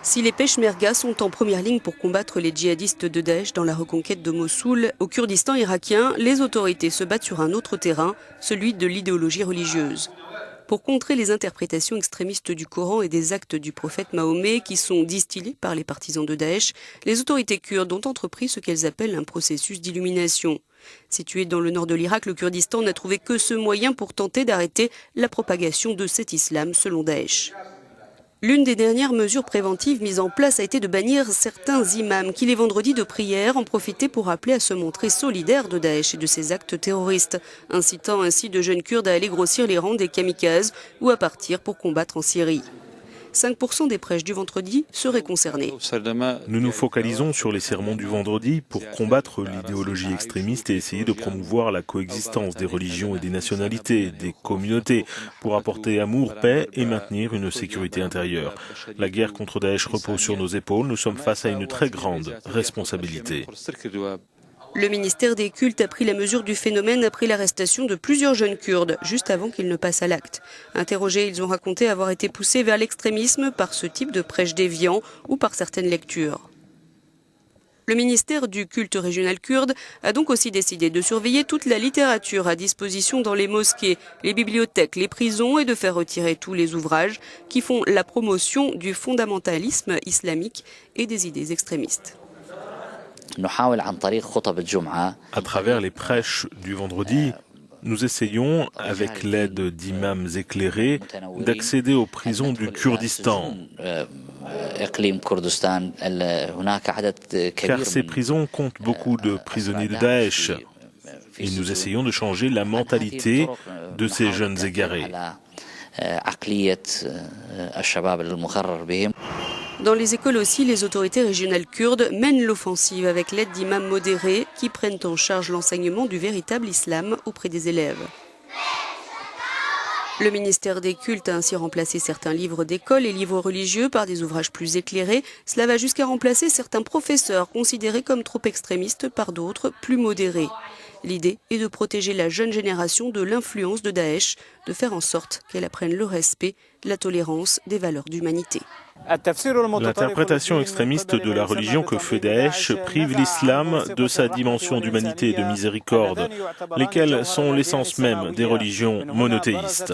Si les Peshmerga sont en première ligne pour combattre les djihadistes de Daesh dans la reconquête de Mossoul, au Kurdistan irakien, les autorités se battent sur un autre terrain, celui de l'idéologie religieuse. Pour contrer les interprétations extrémistes du Coran et des actes du prophète Mahomet qui sont distillés par les partisans de Daesh, les autorités kurdes ont entrepris ce qu'elles appellent un processus d'illumination. Situé dans le nord de l'Irak, le Kurdistan n'a trouvé que ce moyen pour tenter d'arrêter la propagation de cet islam selon Daesh. L'une des dernières mesures préventives mises en place a été de bannir certains imams qui, les vendredis de prière, en profitaient pour appeler à se montrer solidaires de Daesh et de ses actes terroristes, incitant ainsi de jeunes Kurdes à aller grossir les rangs des kamikazes ou à partir pour combattre en Syrie. 5% des prêches du vendredi seraient concernés. Nous nous focalisons sur les sermons du vendredi pour combattre l'idéologie extrémiste et essayer de promouvoir la coexistence des religions et des nationalités, des communautés, pour apporter amour, paix et maintenir une sécurité intérieure. La guerre contre Daesh repose sur nos épaules, nous sommes face à une très grande responsabilité. Le ministère des Cultes a pris la mesure du phénomène après l'arrestation de plusieurs jeunes Kurdes, juste avant qu'ils ne passent à l'acte. Interrogés, ils ont raconté avoir été poussés vers l'extrémisme par ce type de prêche déviant ou par certaines lectures. Le ministère du culte régional kurde a donc aussi décidé de surveiller toute la littérature à disposition dans les mosquées, les bibliothèques, les prisons et de faire retirer tous les ouvrages qui font la promotion du fondamentalisme islamique et des idées extrémistes. À travers les prêches du vendredi, nous essayons, avec l'aide d'imams éclairés, d'accéder aux prisons du Kurdistan. Car ces prisons comptent beaucoup de prisonniers de Daesh. Et nous essayons de changer la mentalité de ces jeunes égarés. Dans les écoles aussi, les autorités régionales kurdes mènent l'offensive avec l'aide d'imams modérés qui prennent en charge l'enseignement du véritable islam auprès des élèves. Le ministère des Cultes a ainsi remplacé certains livres d'école et livres religieux par des ouvrages plus éclairés. Cela va jusqu'à remplacer certains professeurs considérés comme trop extrémistes par d'autres plus modérés. L'idée est de protéger la jeune génération de l'influence de Daesh, de faire en sorte qu'elle apprenne le respect, la tolérance, des valeurs d'humanité. L'interprétation extrémiste de la religion que fait Daesh prive l'islam de sa dimension d'humanité et de miséricorde, lesquelles sont l'essence même des religions monothéistes.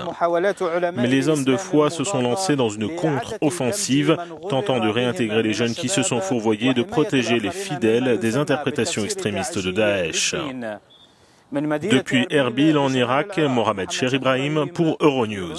Mais les hommes de foi se sont lancés dans une contre-offensive, tentant de réintégrer les jeunes qui se sont fourvoyés, de protéger les fidèles des interprétations extrémistes de Daesh. Depuis Erbil en Irak, Mohamed Cher Ibrahim pour Euronews.